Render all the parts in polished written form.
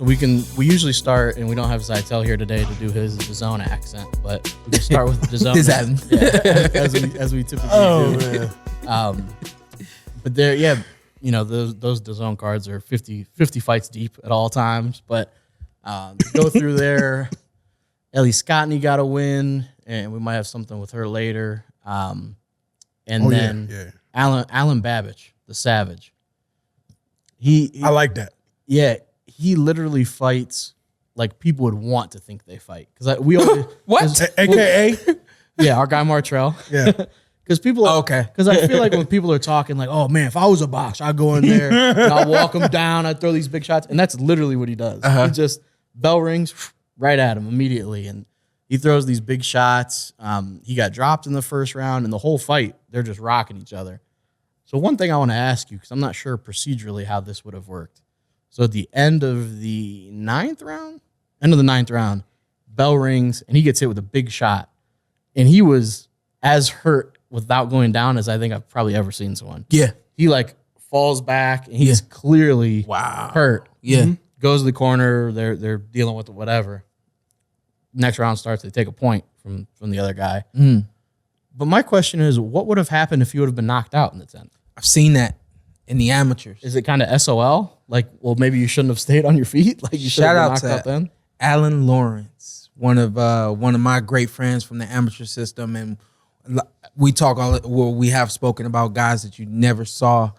So we usually start, and we don't have Zittel here today to do his DAZN accent, but we can start with the DAZN as we typically do. Man. But there, those DAZN cards are 50 fights deep at all times. But go through there. Ellie Scottney got a win, and we might have something with her later. And then Alan Babic, the Savage. I like that. Yeah. He literally fights like people would want to think they fight. Because we always what? AKA? Yeah, our guy Martrell. Yeah. Because people okay. Because I feel like when people are talking like, oh man, if I was a boxer, I'd go in there and I'll walk him down, I'd throw these big shots. And that's literally what he does. He just bell rings right at him immediately. And he throws these big shots. He got dropped in the first round, and the whole fight, they're just rocking each other. So one thing I want to ask you, because I'm not sure procedurally how this would have worked. So at the end of the ninth round, bell rings, and he gets hit with a big shot. And he was as hurt without going down as I think I've probably ever seen someone. Yeah. He like falls back, and he's clearly hurt. Yeah. Mm-hmm. Goes to the corner, they're dealing with whatever. Next round starts, they take a point from the other guy. Mm. But my question is, what would have happened if you would have been knocked out in the 10th? I've seen that in the amateurs. Is it kind of SOL? Like, well, maybe you shouldn't have stayed on your feet. Like, you should have been knocked out then. Alan Lawrence, one of my great friends from the amateur system, and we have spoken about guys that you never saw.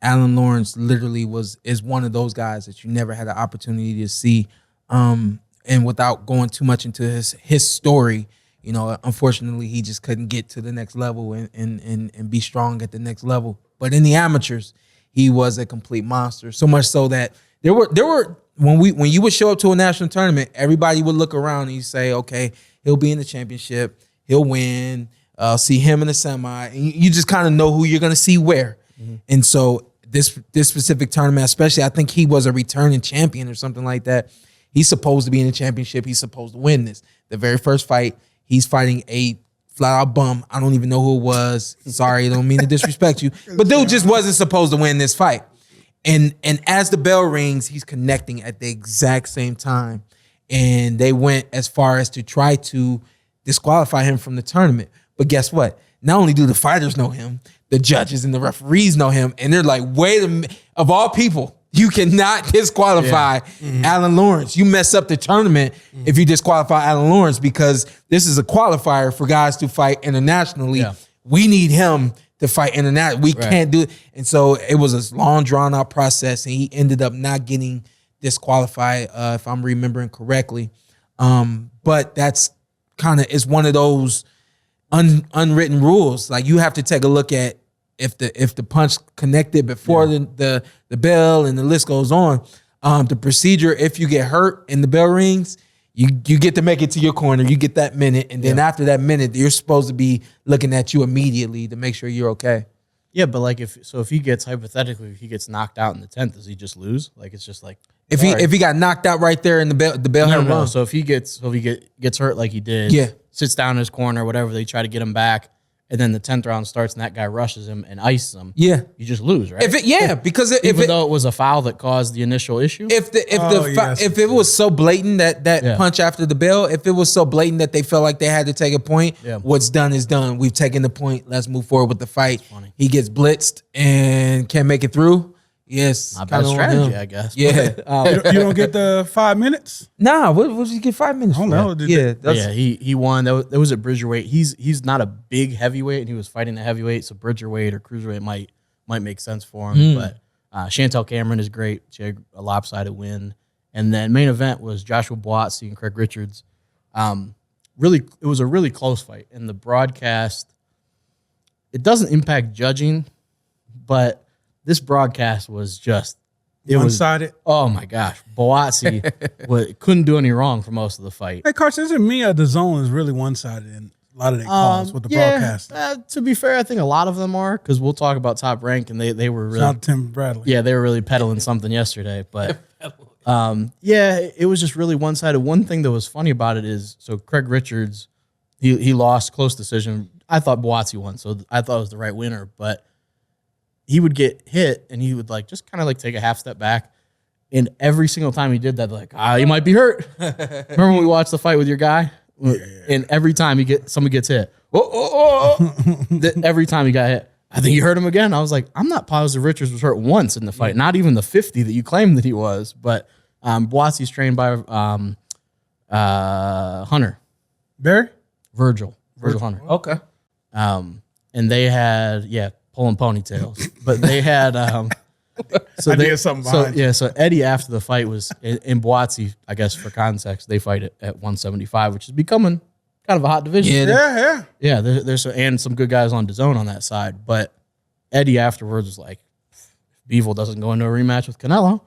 Alan Lawrence literally is one of those guys that you never had the opportunity to see. And without going too much into his story, unfortunately, he just couldn't get to the next level and be strong at the next level. But in the amateurs, he was a complete monster. So much so that there were when you would show up to a national tournament, everybody would look around and you say, okay, he'll be in the championship, he'll win, see him in the semi, and you just kind of know who you're gonna see where. Mm-hmm. And so this specific tournament, especially, I think he was a returning champion or something like that. He's supposed to be in the championship. He's supposed to win this. The very first fight, he's fighting a flat-out bum. I don't even know who it was. Sorry, I don't mean to disrespect you. But dude just wasn't supposed to win this fight. And as the bell rings, he's connecting at the exact same time. And they went as far as to try to disqualify him from the tournament. But guess what? Not only do the fighters know him, the judges and the referees know him. And they're like, wait a minute. Of all people, you cannot disqualify Alan Lawrence. You mess up the tournament if you disqualify Alan Lawrence, because this is a qualifier for guys to fight internationally. Yeah. We need him to fight internationally. We can't do it. And so it was a long, drawn-out process, and he ended up not getting disqualified, if I'm remembering correctly. But that's kind of, it's one of those unwritten rules. Like, you have to take a look at if the punch connected before the bell, and the list goes on. The procedure, if you get hurt and the bell rings, you get to make it to your corner. You get that minute, and then after that minute, you're supposed to be looking at you immediately to make sure you're okay. Yeah, but like if he gets knocked out in the 10th, does he just lose? Like, it's just like if he got knocked out right there in the bell had run. So if he gets hurt like he did, sits down in his corner, whatever, they try to get him back, and then the 10th round starts and that guy rushes him and ices him. Yeah, you just lose, right? Because even though it was a foul that caused the initial issue. If it was so blatant that punch after the bell, if it was so blatant that they felt like they had to take a point, what's done is done. We've taken the point. Let's move forward with the fight. He gets blitzed and can't make it through. Yes, not bad strategy, I guess. Yeah, you don't get the 5 minutes. Nah, what did you get 5 minutes? Oh no, he won. That was at Bridgerweight. He's not a big heavyweight, and he was fighting a heavyweight, so Bridgerweight or cruiserweight might make sense for him. But Chantel Cameron is great. She had a lopsided win, and then main event was Joshua Buatsi and Craig Richards. It was a really close fight, and the broadcast, it doesn't impact judging, but this broadcast was just one-sided. Oh my gosh, Buatsi couldn't do any wrong for most of the fight. Hey, Carson, isn't the zone is really one-sided in a lot of their calls with the broadcast? To be fair, I think a lot of them are, because we'll talk about Top Rank, and they were really shout out to Tim Bradley. Yeah, they were really peddling something yesterday, but it was just really one-sided. One thing that was funny about it is, so Craig Richards, he lost close decision. I thought Buatsi won, so I thought it was the right winner, but he would get hit and he would just kind of take a half step back, And every single time he did that, they're like, he might be hurt. Remember when we watched the fight with your guy? Yeah. And every time somebody gets hit, every time he got hit, I think you hurt him again. I was like, I'm not positive Richards was hurt once in the fight, not even the 50 that you claimed that he was. But Buatsi's trained by Hunter. Barry? Virgil Hunter. Okay. And they had, pulling ponytails. But they had so Eddie after the fight was in Buatsi, I guess for context, they fight at 175, which is becoming kind of a hot division. Yeah, there's and some good guys on DAZN on that side. But Eddie afterwards was like, if Bivol doesn't go into a rematch with Canelo,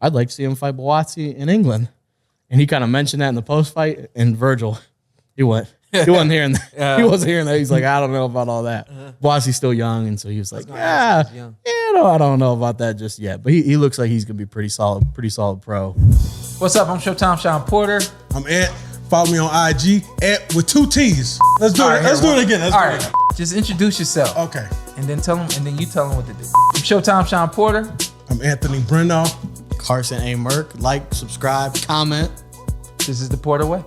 I'd like to see him fight Buatsi in England. And he kind of mentioned that in the post fight. And Virgil, he wasn't hearing that. He wasn't hearing that. He's like, I don't know about all that. Buatsi's still young, and so he was like, I don't know about that just yet. But he looks like he's gonna be pretty solid pro. What's up? I'm Showtime Shawn Porter. I'm Ant. Follow me on IG with 2 T's. Let's do it. Let's do it again. Just introduce yourself. Okay. And then you tell them what to do. I'm Showtime Shawn Porter. I'm Anthony Brenagh. Carson Merk. Like, subscribe, comment. This is the Porter Way.